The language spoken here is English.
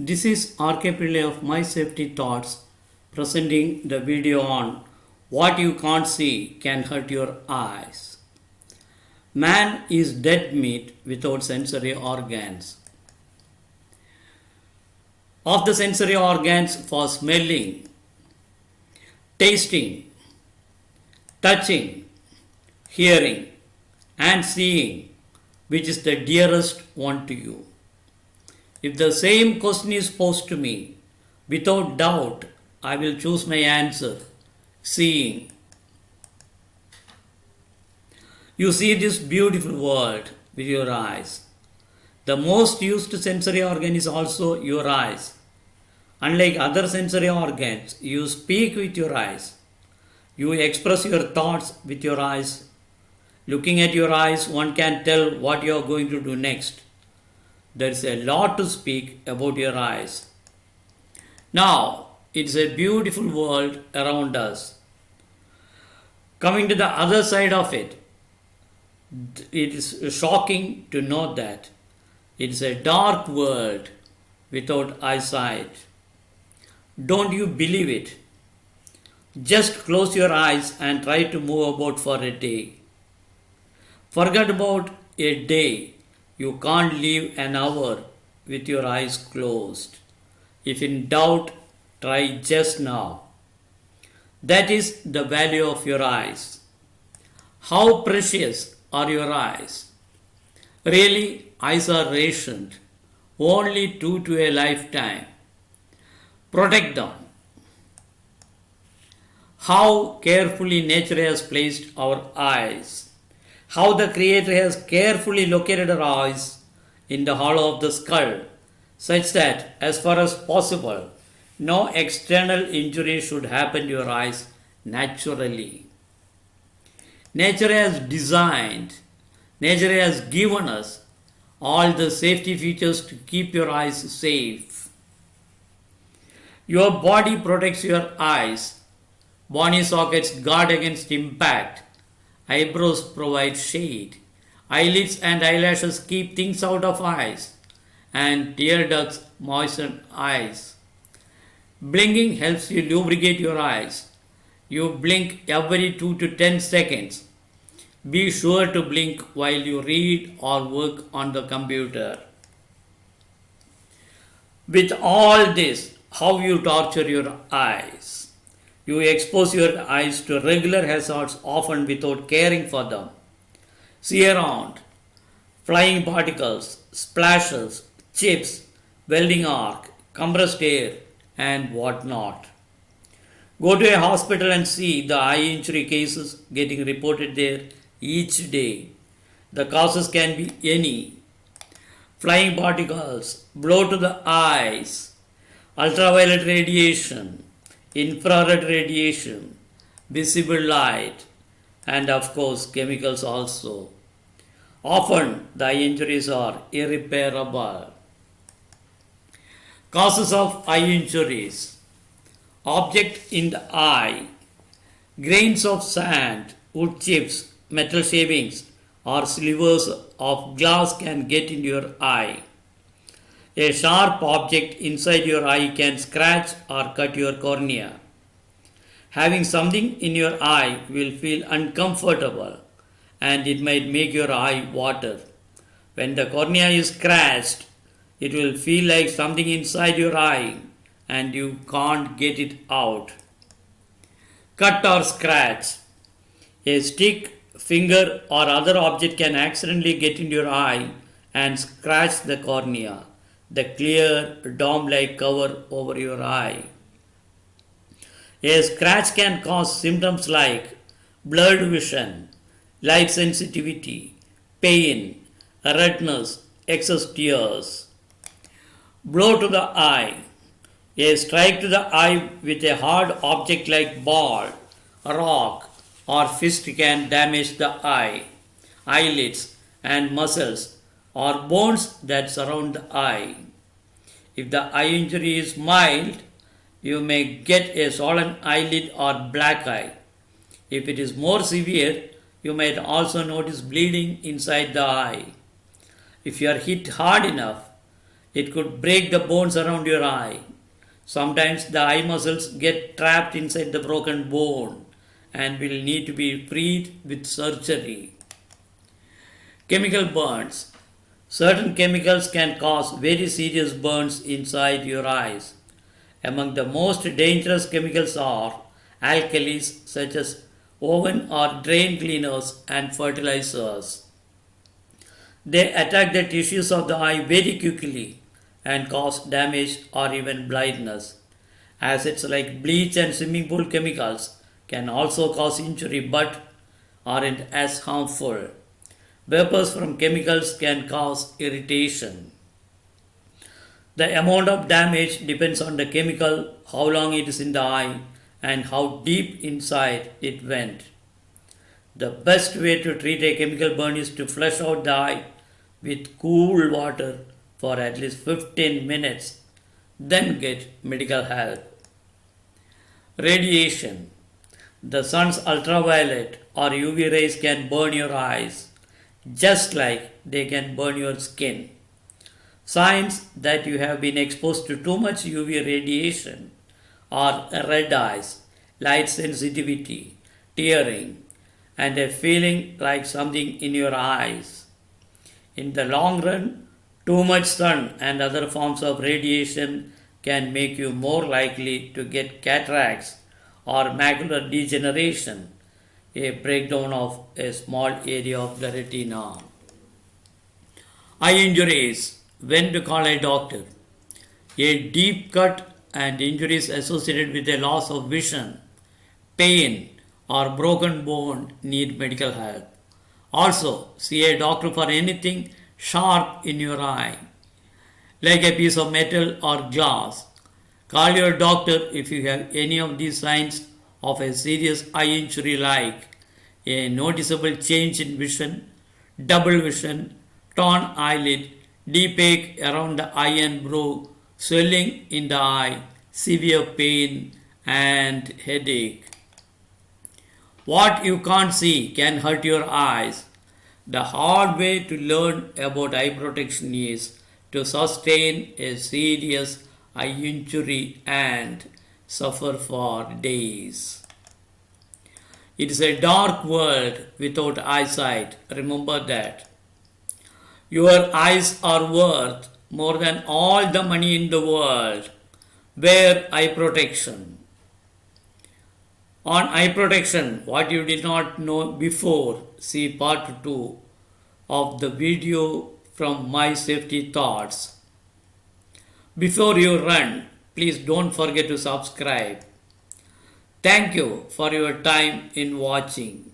This is RK Pillai of My Safety Thoughts presenting the video on what you can't see can hurt your eyes. Man is dead meat without sensory organs. Of the sensory organs for smelling, tasting, touching, hearing, and seeing, which is the dearest one to you? If the same question is posed to me, without doubt, I will choose my answer seeing. You see this beautiful world with your eyes. The most used sensory organ is also your eyes. Unlike other sensory organs, you speak with your eyes. You express your thoughts with your eyes. Looking at your eyes, one can tell what you are going to do next. There is a lot to speak about your eyes. Now, it's a beautiful world around us. Coming to the other side of it, it is shocking to know that it's a dark world without eyesight. Don't you believe it? Just close your eyes and try to move about for a day. Forget about a day. You can't live an hour with your eyes closed. If in doubt, try just now. That is the value of your eyes. How precious are your eyes? Really, eyes are rationed. Only two to a lifetime. Protect them. How carefully nature has placed our eyes. How the Creator has carefully located our eyes in the hollow of the skull, such that, as far as possible, no external injury should happen to your eyes naturally. Nature has designed, nature has given us all the safety features to keep your eyes safe. Your body protects your eyes. Bony sockets guard against impact. Eyebrows provide shade. Eyelids and eyelashes keep things out of eyes. And tear ducts moisten eyes. Blinking helps you lubricate your eyes. You blink every 2 to 10 seconds. Be sure to blink while you read or work on the computer. With all this, how you torture your eyes? You expose your eyes to regular hazards often without caring for them. See around. Flying particles, splashes, chips, welding arc, compressed air, and whatnot. Go to a hospital and see the eye injury cases getting reported there each day. The causes can be any. Flying particles, blow to the eyes, ultraviolet radiation, infrared radiation, visible light, and of course chemicals also. Often the eye injuries are irreparable. Causes of eye injuries. Object in the eye. Grains of sand, wood chips, metal shavings, or slivers of glass can get into your eye. A sharp object inside your eye can scratch or cut your cornea. Having something in your eye will feel uncomfortable and it might make your eye water. When the cornea is scratched, it will feel like something inside your eye and you can't get it out. Cut or scratch. A stick, finger, or other object can accidentally get into your eye and scratch the cornea, the clear dome-like cover over your eye. A scratch can cause symptoms like blurred vision, light sensitivity, pain, redness, excess tears. Blow to the eye. A strike to the eye with a hard object like ball, rock, or fist can damage the eye, eyelids, and muscles or bones that surround the eye. If the eye injury is mild, you may get a swollen eyelid or black eye. If it is more severe, you might also notice bleeding inside the eye. If you are hit hard enough, It could break the bones around your eye. Sometimes the eye muscles get trapped inside the broken bone and will need to be freed with surgery. Chemical burns. Certain chemicals can cause very serious burns inside your eyes. Among the most dangerous chemicals are alkalis such as oven or drain cleaners and fertilizers. They attack the tissues of the eye very quickly and cause damage or even blindness. Acids like bleach and swimming pool chemicals can also cause injury but aren't as harmful. Vapors from chemicals can cause irritation. The amount of damage depends on the chemical, how long it is in the eye, and how deep inside it went. The best way to treat a chemical burn is to flush out the eye with cool water for at least 15 minutes, then get medical help. Radiation. The sun's ultraviolet or UV rays can burn your eyes, just like they can burn your skin. Signs that you have been exposed to too much UV radiation are red eyes, light sensitivity, tearing, and a feeling like something in your eyes. In the long run, too much sun and other forms of radiation can make you more likely to get cataracts or macular degeneration, a breakdown of a small area of the retina. Eye injuries. When to call a doctor? A deep cut and injuries associated with a loss of vision, pain, or broken bone need medical help. Also, see a doctor for anything sharp in your eye, like a piece of metal or glass. Call your doctor if you have any of these signs of a serious eye injury like a noticeable change in vision, double vision, torn eyelid, deep ache around the eye and brow, swelling in the eye, severe pain, and headache. What you can't see can hurt your eyes. The hard way to learn about eye protection is to sustain a serious eye injury and suffer for days. It is a dark world without eyesight. Remember that. Your eyes are worth more than all the money in the world. Wear eye protection. On eye protection, what you did not know before, see part 2 of the video from My Safety Thoughts. Before you run, please don't forget to subscribe. Thank you for your time in watching.